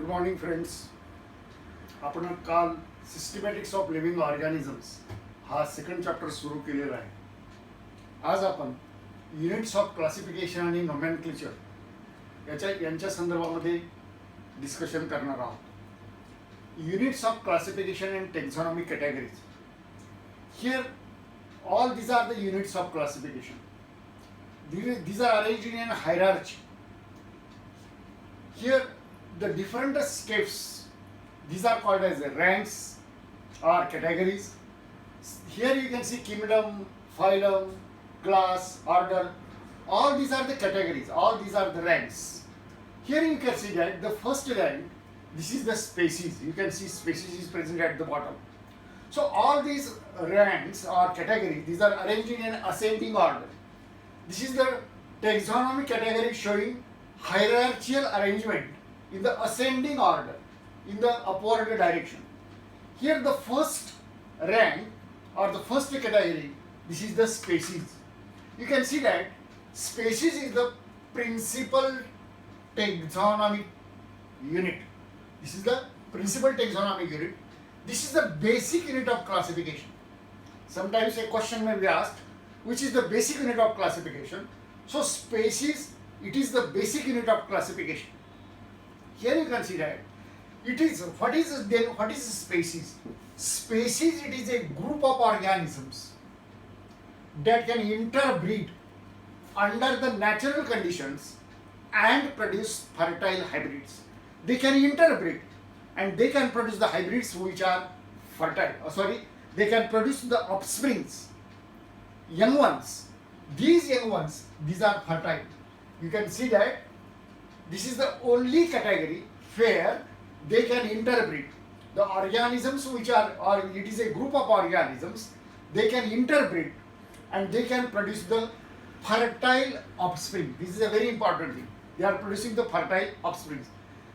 Good morning friends. आपण काल systematics of living organisms हा सेकंड चॅप्टर सुरू केलेला आहे. आज आपण युनिट्स ऑफ क्लासिफिकेशन आणि नोमेनक्लेचर यांच्या संदर्भामध्ये डिस्कशन करणार आहोत. Units of classification and taxonomy categories. Here all these are the units of classification. These are arranged in a hierarchy. Here the different steps, these are called as ranks or categories. Here you can see kingdom, phylum, class, order. All these are the categories, all these are the ranks. Here you can see that the first rank, this is the species. You can see species is present at the bottom. So all these ranks or categories, these are arranged in an ascending order. This is the taxonomy category showing hierarchical arrangement in the ascending order, in the upward direction. Here the first rank or the first category, this is the species. You can see that species is the principal taxonomic unit. This is the principal taxonomic unit. This is the basic unit of classification. Sometimes a question may be asked, which is the basic unit of classification? So species, it is the basic unit of classification. Here you can see that it is, what is species? Species, it is a group of organisms that can interbreed under the natural conditions and produce fertile hybrids. They can interbreed and they can produce the hybrids which are fertile. They can produce the offsprings, young ones. These young ones, these are fertile. You can see that this is the only category where they can interbreed. The organisms which are, or it is a group of organisms, they can interbreed and they can produce the fertile offspring. This is a very important thing. They are producing the fertile offsprings.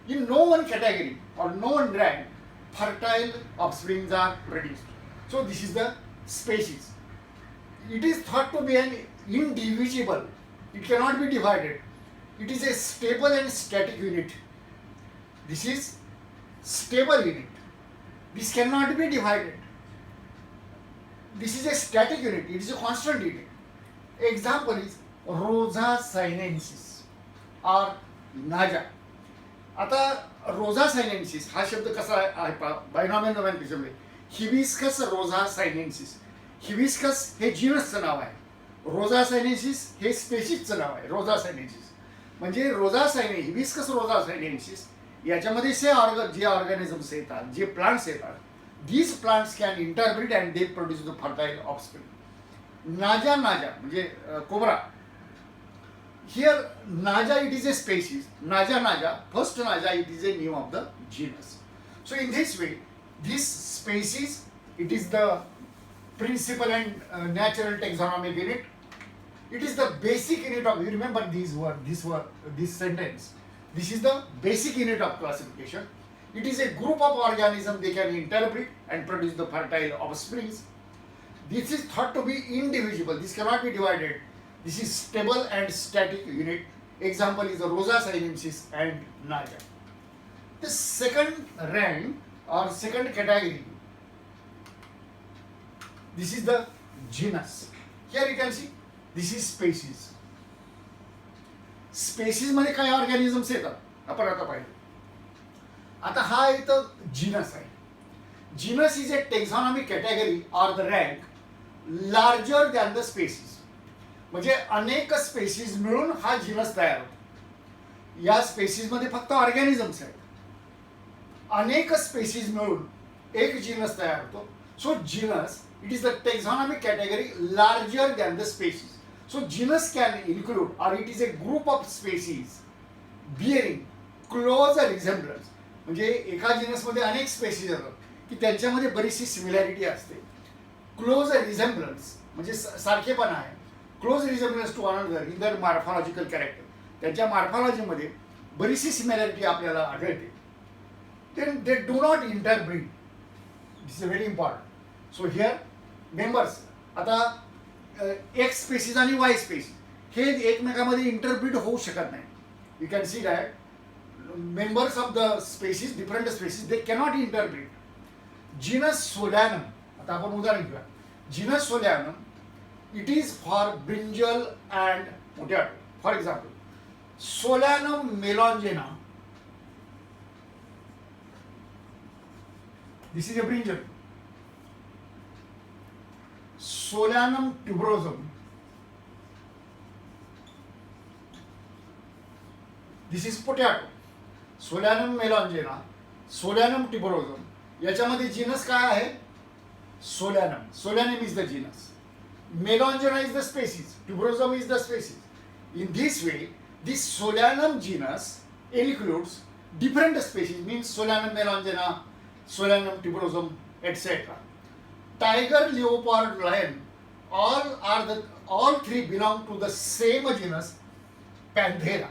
In no one category or no one rank, fertile offsprings are produced. So this is the species. It is thought to be an indivisible. It cannot be divided. It is a stable and static unit. This is stable unit. This cannot be divided. This is a static unit. It is a constant unit. Example is Rosa sinensis or Naja. आता रोझा सायनेन्सिस हा शब्द कसा आहे binomial नोमेनक्लेचरमध्ये hibiscus Roza सायनेन्सिस. Hibiscus हे जीनसचं नाव आहे, रोझा सायनेन्सिस हे स्पेसिसचं नाव आहे. रोझा सायनेन्सिस म्हणजे hibiscus Roza सायनेन्सिस याच्यामध्ये जे organisms येतात, जे प्लांट्स येतात, these plants can interbreed and they produce the fertile offspring. नाजा म्हणजे cobra. Here Naja, it is a species. Naja, first Naja, it is a name of the genus. So in this way, this species, it is the principal and natural taxonomic unit. It is the basic unit of, you remember these words, this sentence. This is the basic unit of classification. It is a group of organisms, they can interbreed and produce the fertile offsprings. This is thought to be indivisible. This cannot be divided. This is stable and static unit. Example is the Rosa sinensis and Naja. The second rank or second category, this is the genus. Here you can see, this is species. Species मध्ये काय organisms येतात आपण आता पाहिजे. आता हा इथं genus आहे. Genus is a taxonomic category और the rank larger than the species. म्हणजे अनेक स्पेसीज मिळून हा जीनस तयार होतो. या स्पेसीजमध्ये फक्त ऑर्गॅनिझम्स आहेत. अनेक स्पेसीज मिळून एक जीनस तयार होतो. So genus, it is the taxonomic category larger than the species. So genus can include or it is a group of species bearing close resemblance. म्हणजे एका जीनसमध्ये अनेक स्पेसीज येतात की त्यांच्यामध्ये बरीचशी सिमिलॅरिटी असते. क्लोज रिझेम्बलन्स म्हणजे सारखेपणा आहे. Close resemblance to another in their morphological character. त्यांच्या मॉर्फॉलॉजीमध्ये बरीचशी सिमिलॅरिटी आपल्याला आढळते. Then they do not interbreed. This is very important. So here members, आता एक्स स्पेसीज आणि वाय स्पेसीज हे एकमेकांमध्ये इंटरब्रीड होऊ शकत नाही. You can see that members of the species, different species, they cannot interbreed. Genus Solanum, आता आपण उदाहरण घेऊया. Genus Solanum, it is for brinjal and potato. For example, Solanum melongena, this is a brinjal. Solanum tuberosum, this is potato. Solanum melongena, Solanum tuberosum, याच्यामध्ये genus काय आहे? Solanum. Solanum is the genus. Melongena is the species. Tuberosum is the species. In this way, this Solanum genus includes different species, means Solanum melongena, Solanum tuberosum, etc. Tiger, leopard, lion, all three belong to the same genus, Panthera.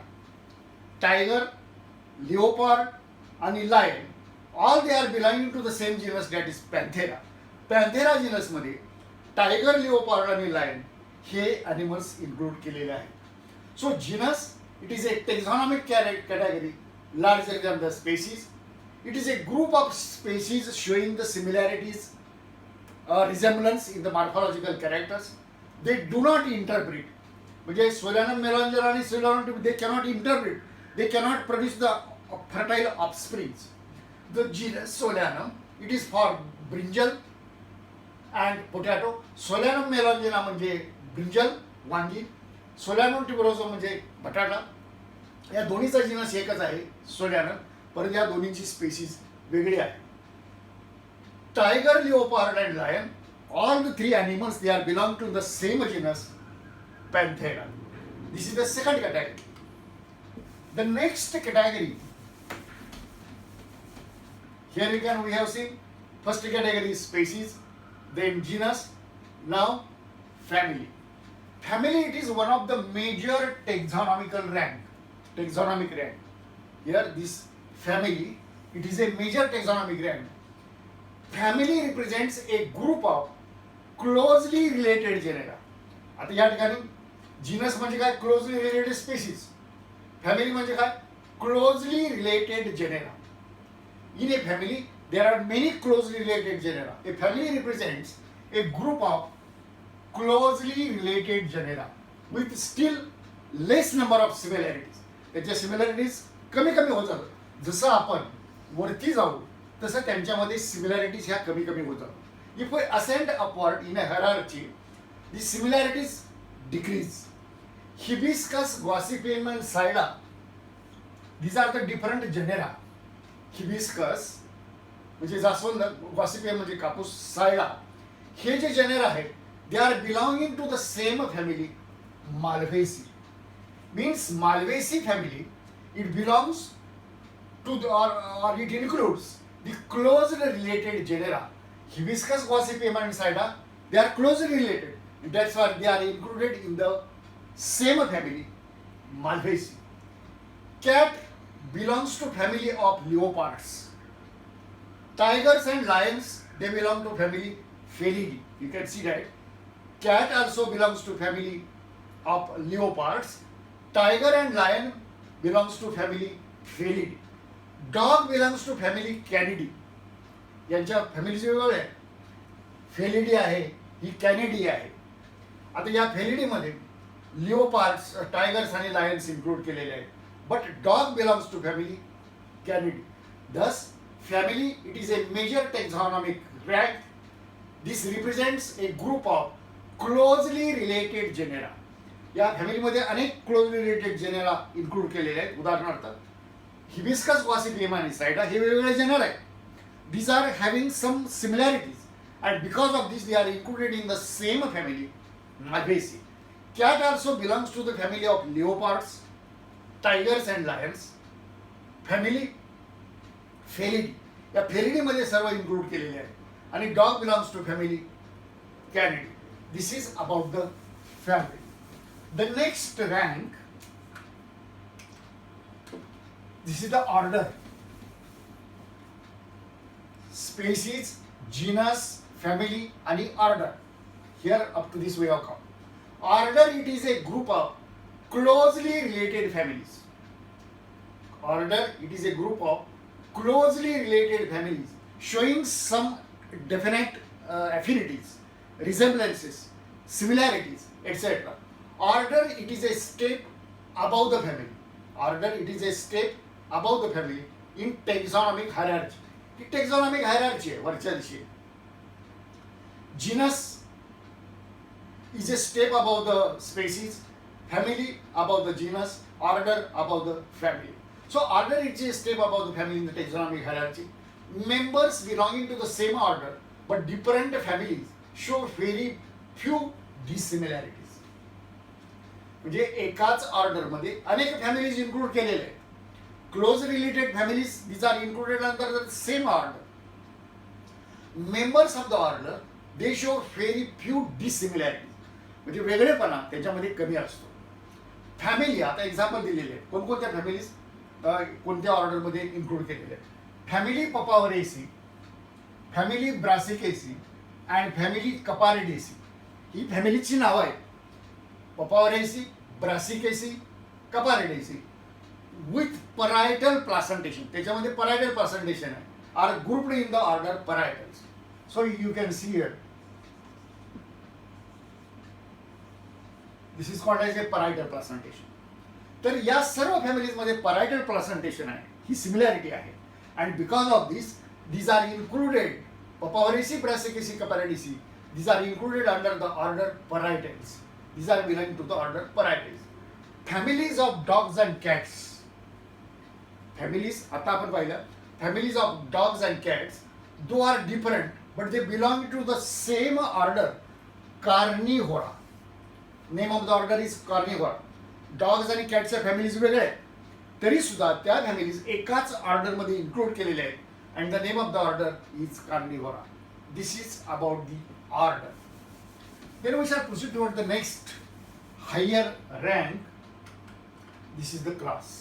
Tiger, leopard, and lion, all they are belonging to the same genus, that is Panthera. Panthera genus मध्ये tiger, leopard आणि lion हे animals include केलेले आहेत. So genus, it is a taxonomic category larger than the species. It is a group of species showing the similarities, resemblance in the morphological characters. They do not interbreed. म्हणजे Solanum melongena आणि Solanum tuberosum, they cannot interbreed. They cannot produce the fertile offsprings. The genus Solanum, it is for brinjal and potato. Solanum melongena म्हणजे brinjal, वांगी. Solanum tuberosum म्हणजे बटाटा. या दोन्हीचा genus एकच आहे, Solanum, परंतु या दोन्हींची स्पेसीज वेगळी आहे. Tiger, leopard and lion, all the three animals, they are belong to the same genus, Panthera. This is the second category. The next category, here again we have seen first category is species, then genus, now family. Family, it is one of the major taxonomical rank. Taxonomic rank. Here this family, it is a major taxonomic rank. Family represents a group of closely related genera. आता या ठिकाणी genus म्हणजे काय? Closely related species. Family म्हणजे काय? Closely related genera. In a family, there are many closely related genera. A family represents a group of closely related genera with still less number of similarities. त्याच्या similarities कमी कमी होत जातात. जसं आपण वरती जाऊ तसं त्यांच्यामध्ये सिमिलॅरिटीज ह्या कमी कमी होत जातात. If we ascend upward in a hierarchy, the similarities decrease. Hibiscus, Gossypium and Sida, these are the different genera. Hibiscus म्हणजे जास्वंद, Gossypium म्हणजे कापूस, सायडा, हे जे जेनेरा आहेत, they are belonging to the same family, Malvaceae. Means Malvaceae family, it belongs to the, or it includes the closely related genera. Hibiscus, Gossypium and Sida, they are closely related. That's why they are included in the same family, Malvaceae. Cat belongs to family of leopards. Tigers and lions, they belong to family Felidae. You can see that. Cat also belongs to family of leopards. Tiger and lion belongs to family Felidae. Dog belongs to family Canidae. यांच्या फॅमिलीचे वेगळे आहे. Felidae आहे, ही कॅनिडी आहे. आता या फेलिडीमध्ये leopards, tigers आणि लायन्स इन्क्लूड केलेले आहेत. But dog belongs to family Canidae. Thus, family, it is a major taxonomic rank. This represents a group of closely related genera. या फॅमिलीमध्ये अनेक क्लोजली रिलेटेड जेनेरा इन्क्लूड केलेले आहेत. उदाहरणार्थ हिबिस्कस, गॉसिपियम आणि सायडा हे वेगवेगळे जेनेरा आहेत. These are having some similarities, and because of this they are included in the same family, Malvaceae. Cat also belongs to the family of leopards, tigers and lions. Family Felidae. या Felidae मध्ये सर्व include केलेले आहेत. आणि dog belongs to family Canidae. This is about the family. The next rank, this is the order. Species, genus, family आणि order. Here up to this way of count. Order, it is a group of closely related families. Order, it is a group of closely related families showing some definite affinities, resemblances, similarities, etc. Order, it is a step above the family. Order, it is a step above the family in taxonomic hierarchy. He taxonomic hierarchy आहे वरच्या दिशेने. Genus is a step above the species, family above the genus, order above the family. So order is a step above the family in the taxonomic hierarchy. Members belonging to the same order but different families show very few dissimilarities. म्हणजे एकाच order मध्ये अनेक families include केलेले आहेत. Close related families these are included under the same order. Members of the order they show very few dissimilarities. म्हणजे वेगळेपणा त्याच्यामध्ये कमी असतो. फॅमिली आता एक्झाम्पल दिलेले आहेत. कोणकोणत्या फॅमिलीज कोणत्या ऑर्डरमध्ये इन्क्लूड केलेले आहेत. Family Papaveraceae, family Brassicaceae and family Capparidaceae. ही फॅमिलीची नावं आहेत. Papaveraceae, Brassicaceae, Capparidaceae with parietal placentation. त्याच्यामध्ये परायटल प्लासेंटेशन आहे. Are grouped in the order Parietales. So you can see here this is called as a parietal placentation. तर या सर्व फॅमिलीजमध्ये परायटल प्लासेंटेशन आहे, ही सिमिलॅरिटी आहे. And because of this these are included, Papaverisi, Brassicaceae, Caparidaceae, these are included under the order Parietales. These are belonging to the order Parietales. Families of dogs and cats. Families, आता आपण पाहिलं, families of dogs and cats, though are different, but they belong to the same order, Carnivora. Name of the order is Carnivora. Dogs आणि cats families वेगळे आहेत, तरी सुद्धा त्या families एकाच ऑर्डरमध्ये इन्क्लूड केलेले आहेत. And the name of the order is Carnivora. This is about the order. Then we shall proceed toward the next higher rank. This is the class.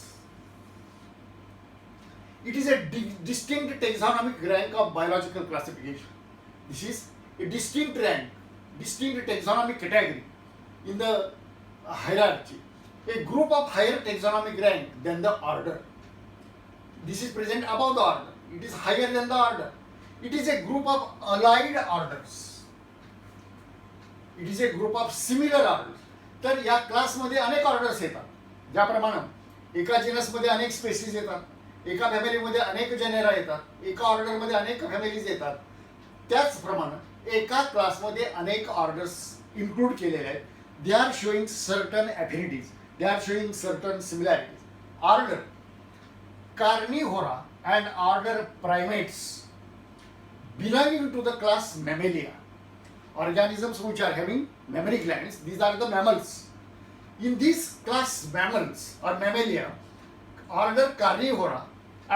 It is a distinct taxonomic rank of biological classification. This is a distinct rank, distinct taxonomic category in the hierarchy. A group of higher taxonomic rank than the order. This is present above the order. It is higher than the order. It is a group of allied orders. It is a group of similar orders. तर या क्लासमध्ये अनेक orders येतात. ज्याप्रमाणे एका जिनसमध्ये अनेक species येतात, एका फॅमिलीमध्ये अनेक जेनेरा येतात, एका ऑर्डरमध्ये अनेक फॅमिलीज येतात, त्याचप्रमाणे एका क्लासमध्ये अनेक ऑर्डर्स इन्क्लूड केलेले आहेत. They are showing certain affinities, they are showing certain similarities. Order Carnivora and order Primates belonging to the class Mammalia. Organisms which are having mammary glands, these are the mammals. In this class mammals or Mammalia, order Carnivora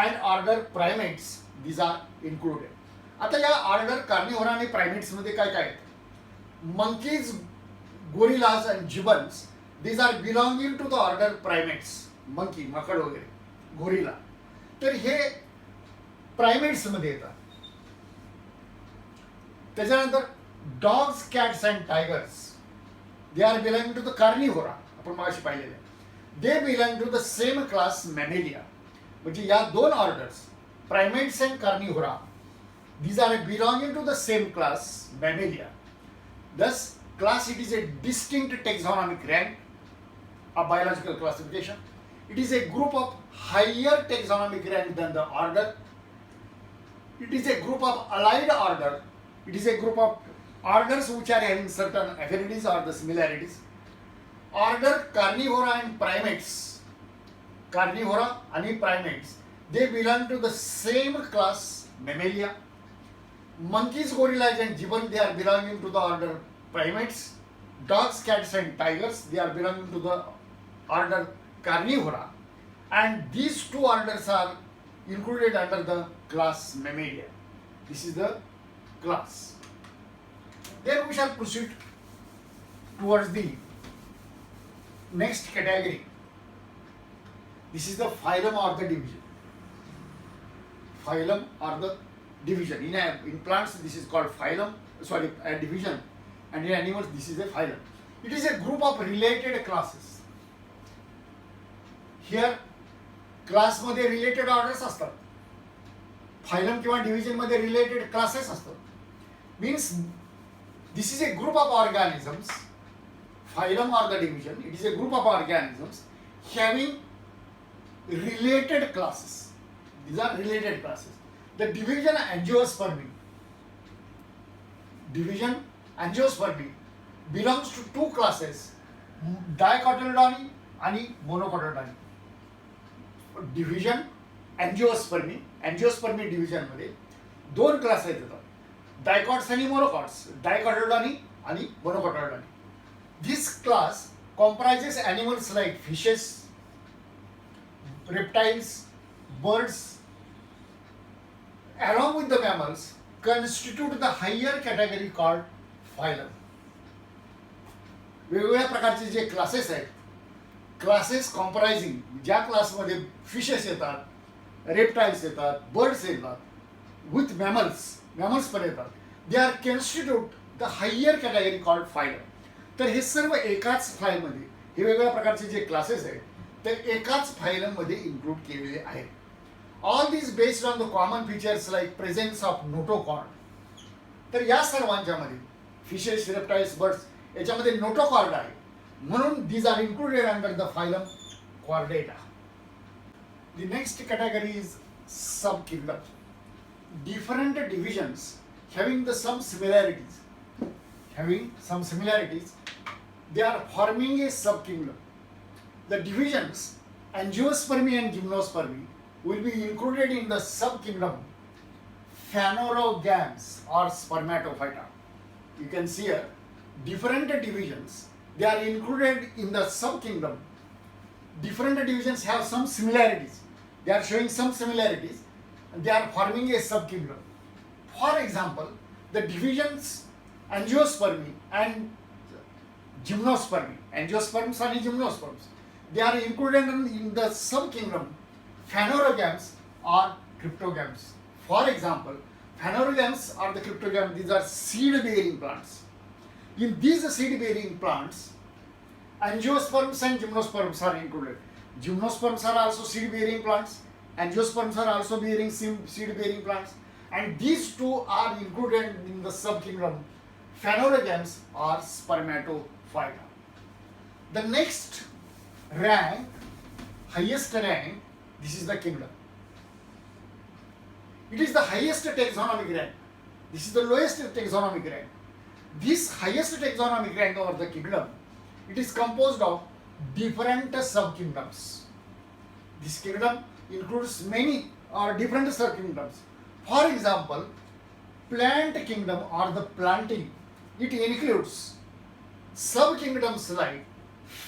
and order Primates, these are included. आता या order कार्निव्होरा आणि प्रायमेट्स मध्ये काय काय आहेत? Monkeys, gorillas and gibbons, these are belonging to the order Primates. Monkey, माकड वगैरे, gorilla. तर हे प्रायमेट्स मध्ये येतात. त्याच्यानंतर dogs, cats and tigers, they are belonging to the Carnivora. आपण मागाशी पाहिलेले, they belong to the same class Mammalia. म्हणजे या दोन orders primates and Carnivora, these are belonging to the same class Mammalia. Thus, class it is a distinct taxonomic rank of biological classification. It is a group of higher taxonomic rank than the order. It is a group of allied order. It is a group of orders which are having certain affinities or the similarities. Order Carnivora and Primates. Carnivora and Primates, they belong to the same class Mammalia. Monkeys, gorillas and gibbon, they are belonging to the order Primates. Dogs, cats and tigers, they are belonging to the order Carnivora, and these two orders are included under the class Mammalia. This is the class. Then we shall proceed towards the next category. This is the phylum or the division. Phylum or the division. In plants this is called phylum, sorry, a division, and in animals this is a phylum. It is a group of related classes. Here क्लासमध्ये related orders असतात, phylum किंवा डिव्हिजनमध्ये related classes असतात. Means this is a group of organisms. Phylum or the division, it is a group of organisms having related classes. These are related classes. The division angiospermy. Division angiospermy belongs to two classes, dicotyledony आणि monocotyledony. Division angiospermy, angiospermy division मध्ये दोन class येतात, dicots आणि monocots, डायकोटिलेडॉनी आणि मोनोकोटिलेडॉनी. This class comprises animals like fishes, reptiles, birds, along with the mammals, constitute the higher category called phylum. वेगवेगळ्या प्रकारचे जे classes आहेत, classes कॉम्प्रायझिंग, ज्या क्लासमध्ये फिशेस येतात, रेप्टाईल्स येतात, बर्ड्स येतात, विथ मॅमल्स पण येतात, they are constitute the higher category called phylum. तर हे सर्व एकाच फाईलमध्ये, हे वेगवेगळ्या प्रकारचे जे क्लासेस आहेत ते एकाच फायलममध्ये इन्क्लूड केलेले आहेत. All this based on the common features like presence of notochord. तर या सर्वांच्यामध्ये फिशेस, रेप्टाईल्स, बर्ड्स याच्यामध्ये नोटोकॉर्ड आहे, म्हणून these are included under the phylum Chordata. The next category is subkingdom. Different divisions having some similarities, they are forming a subkingdom. The divisions angiospermy and gymnospermy will be included in the subkingdom Phanerogams or Spermatophyta. You can see here different divisions, they are included in the subkingdom. Different divisions have some similarities. They are showing some similarities and they are forming a subkingdom. For example, the divisions angiospermy and gymnospermy, angiosperms and gymnosperms, they are included in the subkingdom Phanerogams or cryptogams. For example, Phanerogams or the cryptogams, these are seed-bearing plants. In these seed-bearing plants, angiosperms and gymnosperms are included. Gymnosperms are also seed-bearing plants. Angiosperms are also bearing seed-bearing plants. And these two are included in the subkingdom Phanerogams or Spermatophyta. The next rank, highest rank, this is the kingdom. It is the highest taxonomic rank. This is the lowest taxonomic rank. This highest taxonomic rank over the kingdom, it is composed of different subkingdoms. This kingdom includes many or different subkingdoms. For example, plant kingdom or the planting, it includes subkingdoms like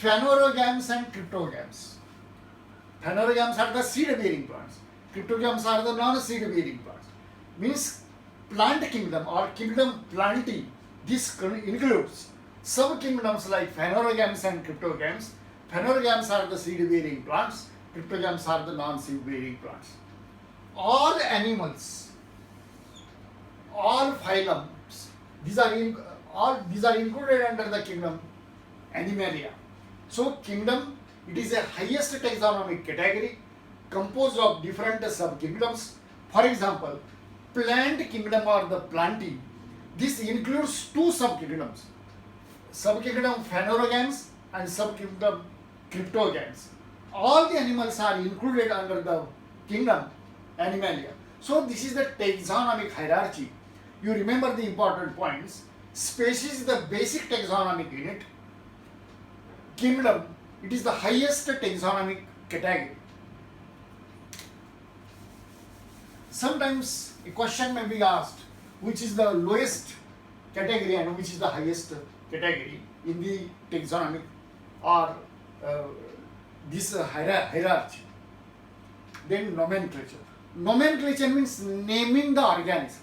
Phanerogams and cryptogams. Phanerogams are the seed-bearing plants. Cryptogams are the non-seed-bearing plants. Means plant kingdom or kingdom planting, this includes subkingdoms like Phanerogams and cryptogams. Phanerogams are the seed-bearing plants. Cryptogams are the non-seed-bearing plants. All animals, all phylums, these are included under the kingdom Animalia. So kingdom, it is a highest taxonomic category composed of different subkingdoms. For example, plant kingdom or the planting, this includes two subkingdoms, subkingdom Phanerogams and subkingdom Cryptogams. All the animals are included under the kingdom Animalia. So this is the taxonomic hierarchy. You remember the important points. Species is the basic taxonomic unit. Kingdom, it is the highest taxonomic category. Sometimes a question may be asked, which is the lowest category and which is the highest category in the taxonomic or this hierarchy. Then nomenclature. Nomenclature means naming the organism.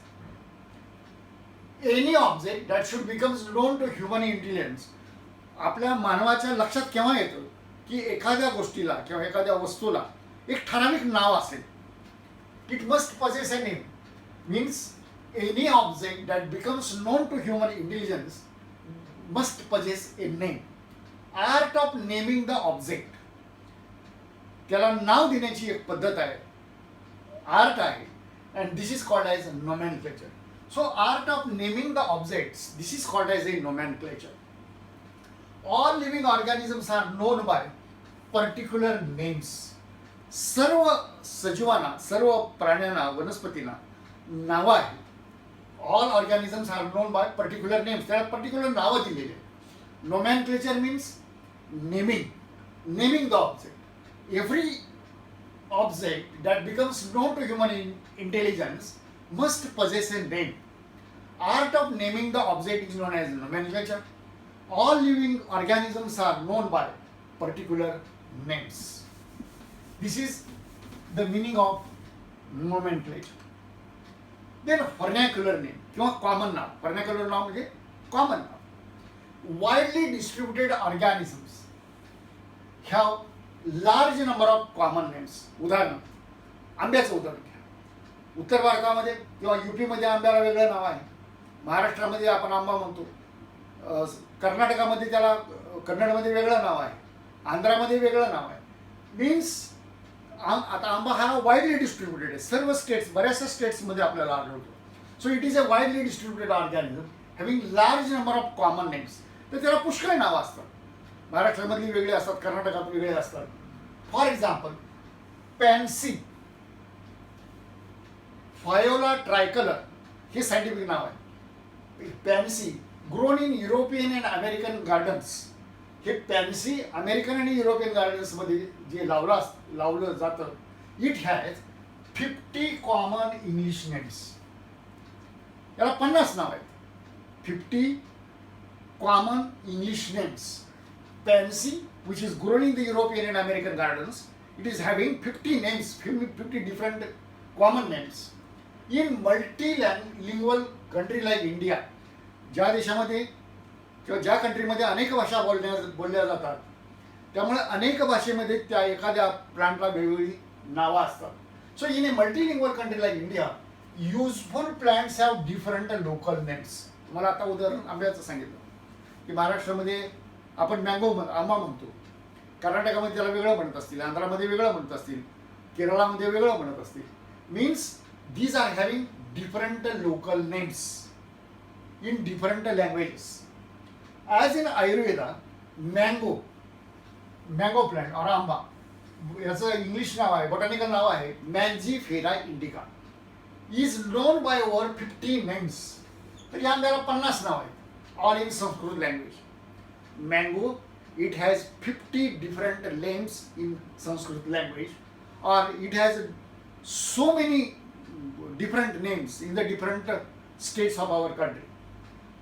Any object that should become known to human intelligence. आपल्या मानवाच्या लक्षात केव्हा येतं की एखाद्या गोष्टीला किंवा एखाद्या वस्तूला एक ठराविक नाव असेल. It must possess a name. Means any object that becomes known to human intelligence must possess a name. Art of naming the object. त्याला नाव देण्याची एक पद्धत आहे, आर्ट आहे, and this is called as nomenclature. So art of naming the objects, this is called as a nomenclature. All living organisms are known by particular names. सर्व सजीवांना, सर्व प्राण्यांना, वनस्पतींना नावं आहेत. All organisms are known by particular names, त्याला particular नावं दिलेली आहेत. Nomenclature means naming the object. Every object that becomes known to human intelligence must possess a name. Art of naming the object is known as nomenclature. All living organisms are known by particular names. This is the meaning of nomenclature. Then vernacular name किंवा common नाव. Vernacular नाव म्हणजे common now. Widely distributed organisms have large number of common names. उदाहरण, आंब्याचं उदाहरण घ्या. उत्तर भारतामध्ये किंवा यूपीमध्ये आंब्याला वेगळं नाव आहे. महाराष्ट्रामध्ये आपण आंबा म्हणतो. कर्नाटकामध्ये त्याला, कन्नडमध्ये वेगळं नाव आहे. आंध्रामध्ये वेगळं नाव आहे. मीन्स आता आंबा हा वाईडली डिस्ट्रीब्युटेड आहे. सर्व स्टेट्स, बऱ्याचशा स्टेट्समध्ये आपल्याला आढळतो. So it is a widely distributed organism having large number of common names. तर त्याला पुष्कळ नावं असतात. महाराष्ट्रामधली वेगळे असतात, कर्नाटकात वेगळे असतात. For example, pansy, Viola tricolor हे सायंटिफिक नाव आहे. Pansy grown in European and American gardens. हे पॅन्सी अमेरिकन आणि युरोपियन गार्डन्समध्ये जे लावलं जातं. It has 50 common English names. याला 50 नाव आहेत. 50 common English names. Pansy, which is grown in the European and American gardens, it is having 50 names, 50 different common names. In multilingual country like India, ज्या देशामध्ये किंवा ज्या कंट्रीमध्ये अनेक भाषा बोलल्या जातात, त्यामुळे अनेक भाषेमध्ये त्या एखाद्या प्लांटला वेगवेगळी नावं असतात. So in a multilingual country like India, useful plants have different local names. तुम्हाला आता उदाहरण आंब्याचं सांगितलं की महाराष्ट्रामध्ये आपण आंबा म्हणतो. कर्नाटकामध्ये त्याला वेगळं म्हणत असतील, आंध्रामध्ये वेगळं म्हणत असतील, केरळामध्ये वेगळं म्हणत असतील. Means these are having different local names in different languages. As in Ayurveda, mango plant or आंबा, याचं इंग्लिश नाव आहे, बॉटॅनिकल नाव आहे Mangifera indica, is known by over 50 names. तर या आंब्याला 50 नाव आहेत, all in Sanskrit language. Mango, it has 50 different names in Sanskrit language, or it has so many different names in the different states of our country.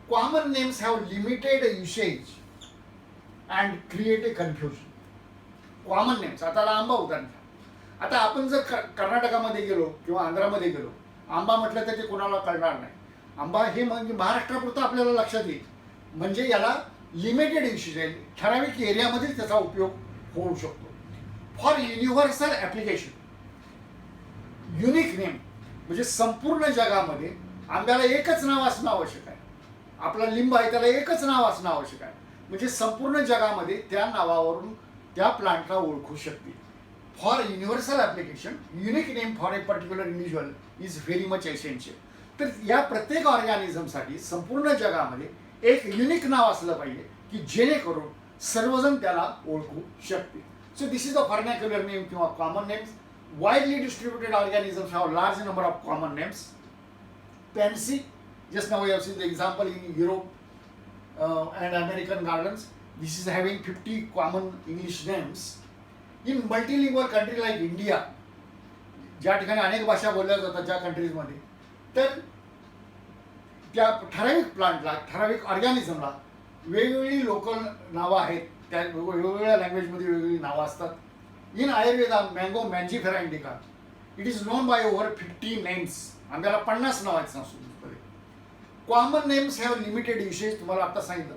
Common names have limited usage and create a confusion. Common names, आता आंबा उदाहरण घ्या. आता आपण जर कर्नाटकामध्ये गेलो किंवा आंध्रामध्ये गेलो, आंबा म्हटलं तर ते कोणाला कळणार नाही. आंबा हे म्हणजे महाराष्ट्रापुरतं आपल्याला लक्षात येईल. म्हणजे याला लिमिटेड युसेज आहे, ठराविक एरियामध्ये त्याचा उपयोग होऊ शकतो. For universal application, unique name म्हणजे संपूर्ण जगामध्ये आंब्याला एकच नाव असणं आवश्यक आहे. आपला लिंब आहे त्याला एकच नाव असणं आवश्यक आहे. म्हणजे संपूर्ण जगामध्ये त्या नावावरून त्या प्लांटला ओळखू शकते. For universal application, unique name for a particular individual is very much essential. तर या प्रत्येक ऑर्गॅनिझमसाठी संपूर्ण जगामध्ये एक युनिक नाव असलं पाहिजे की जेणेकरून सर्वजण त्याला ओळखू शकतील. So this is a vernacular name किंवा common names. Widely distributed organisms have large number of common names. Pansy, just now we have seen the example in Europe and American gardens. This is having 50 common English names. In multilingual country like India, ज्या ठिकाणी अनेक भाषा बोलल्या जातात ज्या कंट्रीजमध्ये, तर त्या ठराविक प्लांटला, ठराविक ऑर्गॅनिझमला वेगवेगळी लोकल नावं आहेत. त्या वेगवेगळ्या लँग्वेजमध्ये वेगवेगळी नावं असतात. In Ayurveda, mango Mangifera indica, it is known by over 50 names. आंब्याला 50 नाव आहेत संस्कृतमध्ये. Common names have limited usage. तुम्हाला आता सांगितलं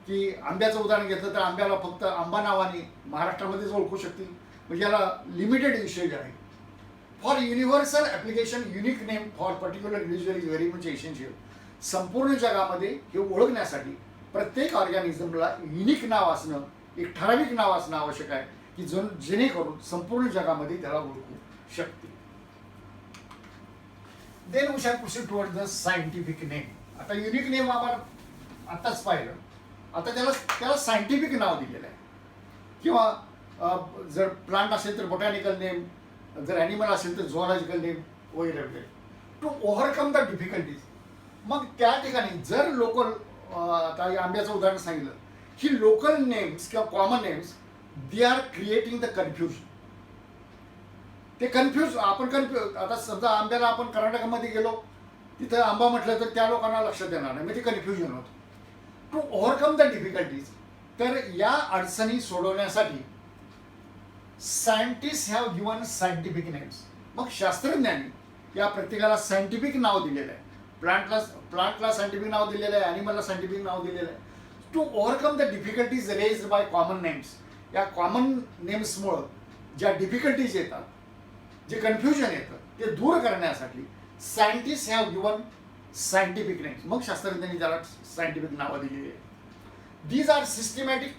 की आंब्याचं उदाहरण घेतलं तर आंब्याला फक्त आंबा नावाने महाराष्ट्रामध्येच ओळखू शकतील, म्हणजे याला लिमिटेड युसेज आहे. For universal application, unique name for particular individual is very much essential. संपूर्ण जगामध्ये हे ओळखण्यासाठी प्रत्येक ऑर्गॅनिझमला युनिक नाव असणं, एक ठराविक नाव असणं आवश्यक आहे की जेणेकरून संपूर्ण जगामध्ये त्याला ओळखू शकते. Then we shall proceed toward the scientific name. आता युनिक नेम आपण आताच पाहिलं, आता त्याला सायंटिफिक नाव दिलेलं आहे. किंवा जर प्लांट असेल तर बोटॅनिकल नेम, जर ॲनिमल असेल तर झुऑलॉजिकल नेम वगैरे वगैरे, टू ओव्हरकम द डिफिकल्टीज. मग त्या ठिकाणी जर लोकल, आता आंब्याचं उदाहरण सांगितलं, ही लोकल नेम्स किंवा common names they are creating the confusion. ते कन्फ्यूज आता समजा आंब्याला आपण कर्नाटकामध्ये गेलो, तिथं आंबा म्हटलं तर त्या लोकांना लक्षात येणार नाही, म्हणजे ते कन्फ्युजन होतं. टू ओव्हरकम द डिफिकल्टीज, तर या अडचणी सोडवण्यासाठी scientist have given scientific names. मग शास्त्रज्ञांनी या प्रत्येकाला सायंटिफिक नाव दिलेलं आहे. प्लांटला सायंटिफिक नाव दिलेलं आहे, ॲनिमलला सायंटिफिक नाव दिलेलं आहे. To overcome the difficulties raised by common names. या कॉमन नेम्समुळं ज्या डिफिकल्टीज येतात, जे कन्फ्युजन येतं, ते दूर करण्यासाठी scientist have given scientific names. मग शास्त्रज्ञांनी त्याला सायंटिफिक नावं दिलेली आहेत. These are systematic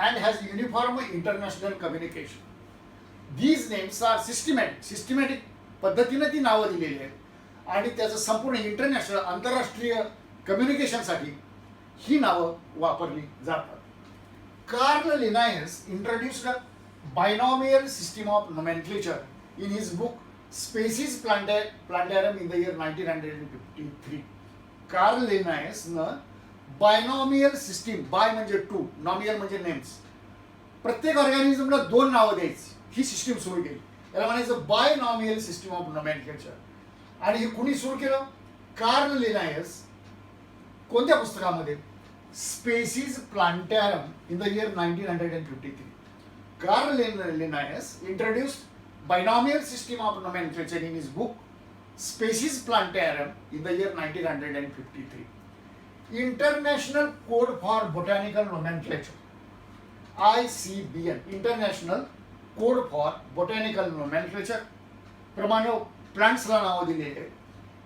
and has uniform international communication. These names are systematic पद्धतीने ती नावं दिलेली आहेत आणि त्याचं संपूर्ण इंटरनॅशनल, आंतरराष्ट्रीय कम्युनिकेशनसाठी ही नावं वापरली जातात. Carl Linnaeus introduced a binomial system of nomenclature in his book Species Plantarum in the year 1953. Carl लिनायसनं बायनॉमियल सिस्टीम, बाय म्हणजे टू, नॉमियल म्हणजे नेम्स, प्रत्येक ऑर्गॅनिझमला 2 नावं द्यायची, ही सिस्टीम सुरू केली. याला म्हणायचं बायनॉमियल सिस्टीम ऑफ नोमेनक्लेचर. आणि हे कुणी सुरू केलं? Carl Linnaeus. कोणत्या पुस्तकामध्ये? Species Plantarum in the year 1953. Carl Linnaeus introduced binomial system of nomenclature in his book Species Plantarum in the year 1953. International code for botanical nomenclature, ICBN, international code for botanical nomenclature प्रमाणे प्लांट्सला नावं दिलेली आहेत.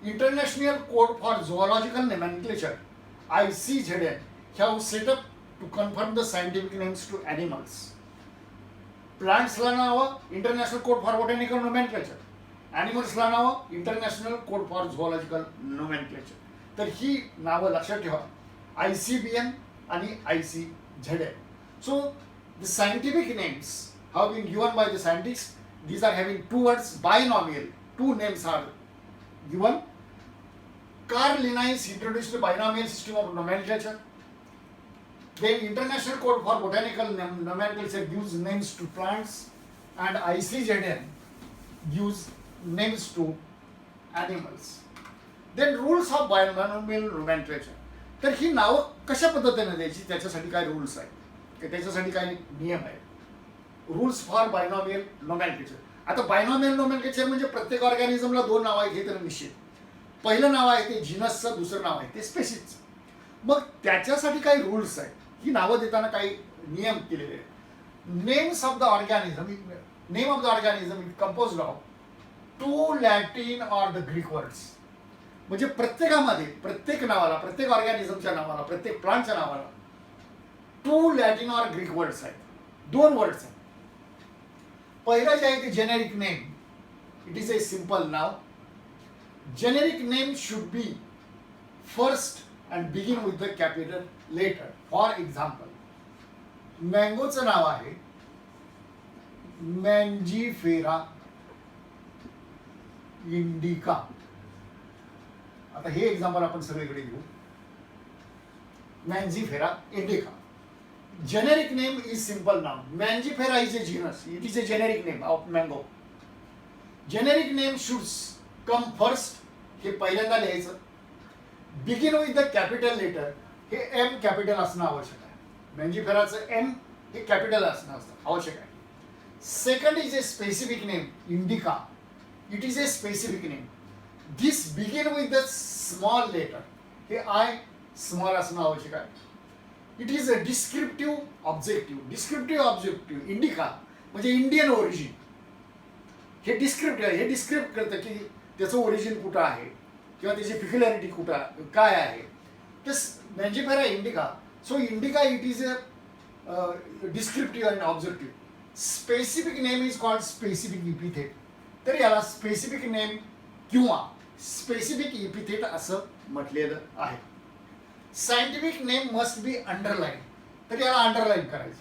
International code for zoological nomenclature, ICZN, have set up to confirm the scientific names to animals. प्लांट्सला नावं international code for botanical nomenclature, ॲनिमल्सला नावं international code for zoological nomenclature. तर ही नावं लक्षात ठेवा, ICBN आणि ICZN. So the scientific names have been given by the scientists. These are having 2 words, binomial. 2 names are given. Carl Linnaeus introduced the binomial system of nomenclature. Then International Code for Botanical Nomenclature gives names to plants, and ICZN gives names to animals. Then rules of binomial nomenclature. तर ही नावं कशा पद्धतीने द्यायची, त्याच्यासाठी काय rules आहेत, त्याच्यासाठी काय नियम आहेत. Rules for binomial nomenclature. आता बायनॉमियल नोमेनक्लेचर म्हणजे प्रत्येक ऑर्गॅनिझमला 2 नावं आहेत हे तर निश्चित. पहिलं नाव आहे ते जिनसचं, दुसरं नाव आहे ते स्पेसीजचं. मग त्याच्यासाठी काही रूल्स आहेत, ही नावं देताना काही नियम केलेले आहेत. Names of the organism, name of the organism it composed of 2 Latin or the Greek words. म्हणजे प्रत्येकामध्ये, प्रत्येक नावाला, प्रत्येक ऑर्गॅनिझमच्या नावाला, प्रत्येक प्लांटच्या नावाला 2 लॅटिन ऑर ग्रीक वर्ड्स आहेत, 2 वर्ड्स आहेत. पहिला जे आहे ते generic name. It is a simple नाव. Generic name should be first and begin with the capital letter. For example, मँगोचं नाव आहे मँजीफेरा इंडिका. आता हे एक्झाम्पल आपण सगळीकडे घेऊ. Mangifera indica. Generic name is simple now. Mangifera is a genus. It is a generic name of mango. Generic name should come first. हे पहिल्यांदा लिहायचं. Begin with the capital letter. हे M capital असणं आवश्यक आहे. मँजीफेराचं M हे capital असणं आवश्यक आहे. Second is a specific name. Indica. It is a specific name. This begin with the small letter. Hey I small असणं आवश्यक आहे. It is a descriptive objective. Descriptive objective indica म्हणजे इंडियन ओरिजिन. हे descriptive आहे, हे describe करतं की त्याचं origin कुठं आहे किंवा त्याची पिक्युलॅरिटी कुठं काय आहे. तर Mangifera indica. So indica it is a descriptive and objective. Specific name is called specific epithet. तर याला स्पेसिफिक नेम किंवा स्पेसिफिक इपिथेट असं म्हटलेलं आहे. Scientific name must be underline. तर याला अंडरलाईन करायचं.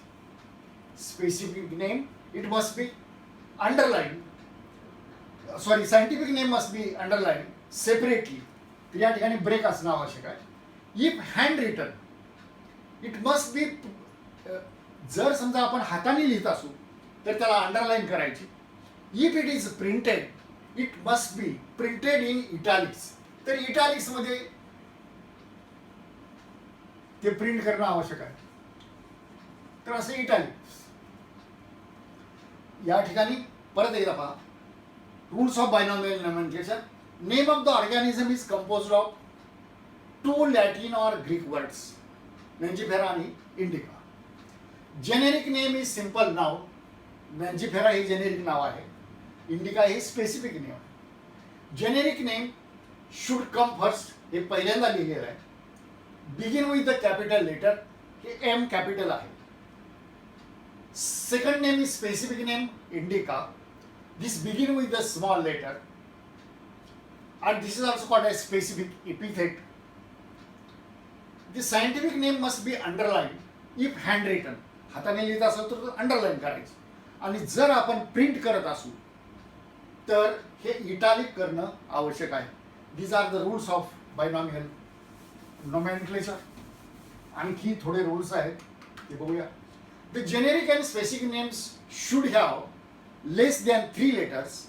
Specific name it must be underline, sorry scientific name must be underline separately. तर या ठिकाणी ब्रेक असणं आवश्यक आहे. If hand written it must be, जर समजा आपण हाताने लिहित असू तर त्याला अंडरलाईन करायची. If it is printed it must be printed in इटॅलिक्स. तर इटॅलिक्स मध्ये ते प्रिंट करणं आवश्यक आहे. तर असं इटॅलिक्स. या ठिकाणी परत एकदा पहा, rules of binomial nomenclature. Name of the organism is composed of 2 Latin और ग्रीक वर्ड्स, मेंजिफेरा आणि indica. Generic name is simple नाव. मेंजिफेरा हे जेनेरिक नाव आहे, इंडिका हे स्पेसिफिक नेम आहे. Generic name should come first, हे पहिल्यांदा लिहिलेलं आहे. Begin with the capital letter, हे एम कॅपिटल आहे. Second name is specific name indica. This begin with the small letter and this is also called as specific epithet. The scientific name must be underlined if handwritten. हाताने लिहित असेल तर underline करायचं, आणि जर आपण print करत असू तर हे इटालिक करणं आवश्यक आहे. These are the rules of binomial nomenclature. आणखी थोडे रूल्स आहेत ते बघूया. The generic and specific names should have less than 3 letters.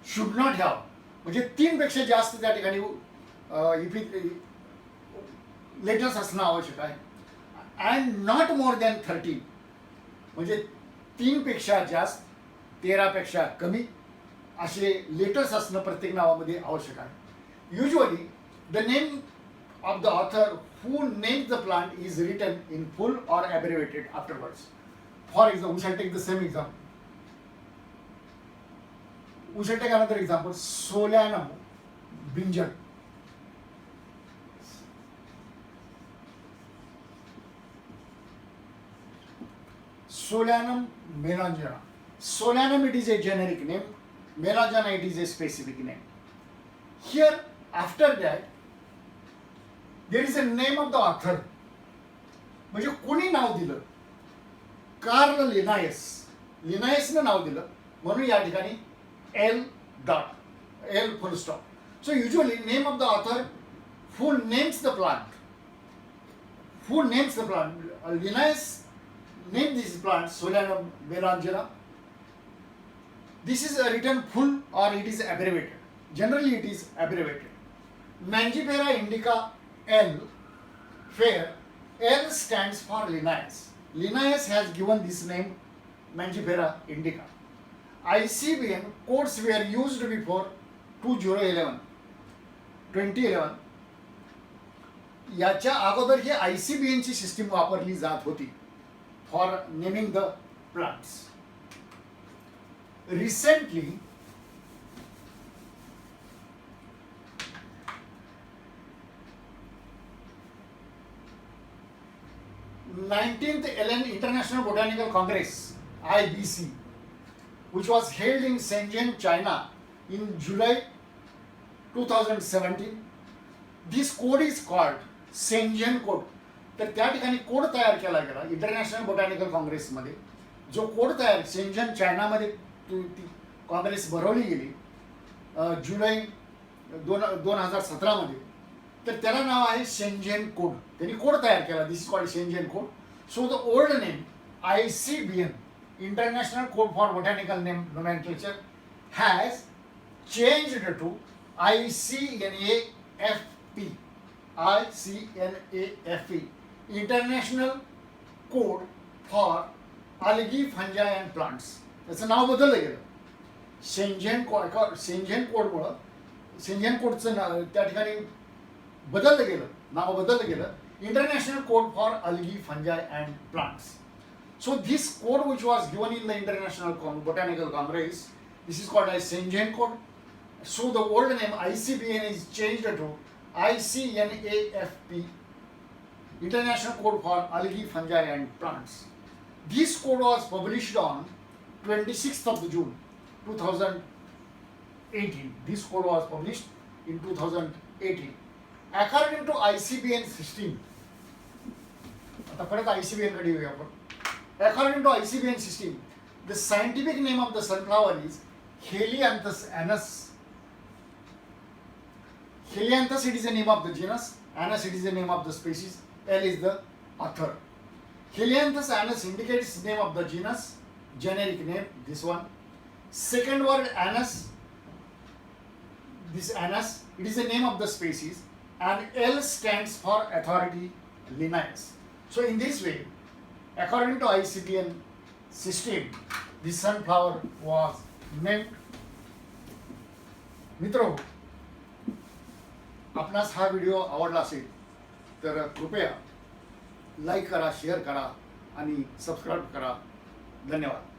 Should not have म्हणजे 3 पेक्षा जास्त त्या ठिकाणी लेटर्स असणं आवश्यक आहे. अँड नॉट मोर दॅन 13 म्हणजे 3 पेक्षा जास्त 13 पेक्षा कमी असे लेटर्स असणं प्रत्येक नावामध्ये आवश्यक आहे. Usually the name of the author who names the plant is written in full or abbreviated afterwards. For example, we shall take the same example. We shall take another example. Solanum brinjal. Solanum melongena. Solanum, it is a generic name. Melongena, it is a specific name. Here, after that, there is a name of the author. म्हणजे कोणी नाव दिलं? Karl लिनायस. लिनायसनं नाव दिलं म्हणून या ठिकाणी L dot, L full stop. So usually name of the author who names the plant. Who names the plant? Linnaeus named this plant Solanum melongena. This is written full or it is abbreviated. Generally it is abbreviated. Mangifera indica L, where L stands for Linnaeus. Linnaeus has given this name Mangifera indica. ICBN codes were used before 2011. याच्या अगोदर ही ICBN ची system वापरली जात होती for naming the plants. Recently nineteenth एलन international botanical congress IBC, which was held in Shenzhen, China in July 2017. This code is called Shenzhen code. तर त्या ठिकाणी कोड तयार केला गेला इंटरनॅशनल बोटॅनिकल काँग्रेसमध्ये. जो कोड तयार शेंझन चायनामध्ये ती काँग्रेस भरवली गेली जुलै 2017 मध्ये. तर त्याला नाव आहे शेंझन कोड. त्यांनी कोड तयार केला. This is called Shenzhen code. So the old name ICBN, International Code for Botanical Nomenclature, has changed to ICNAFP. ICNAFP, International Code for Algae, Fungi and Plants. त्याचं नाव बदललं गेलं. शेंझन कोडमुळं शेंझन कोडचं त्या ठिकाणी बदललं गेलं, नाव बदललं गेलं. International code for algae, फंजाय and plants. So this code which was given in the International Botanical Congress, this is called as Shenzhen code. So the old name ICBN is changed to ICNAFP. International Code for Algae, Fungi and Plants. This code was published on 26th of June 2018. This code was published in 2018. According to ICBN system, आता परत ICBN कडे येऊया आपण. According to ICBN system, the scientific name of the sunflower is Helianthus anus. Helianthus, it is the name of the genus. Anus, it is the name of the species. L is the author. Helianthus anus indicates name of the genus, generic name, this one. Second word anus, this anus, it is the name of the species, and L stands for authority, Linnaeus. So in this way, according to ICBN system, the sunflower was named. मित्रो, आपणास हा video आवडला असेल तर कृपया like करा, share करा आणि सबस्क्राईब करा. धन्यवाद.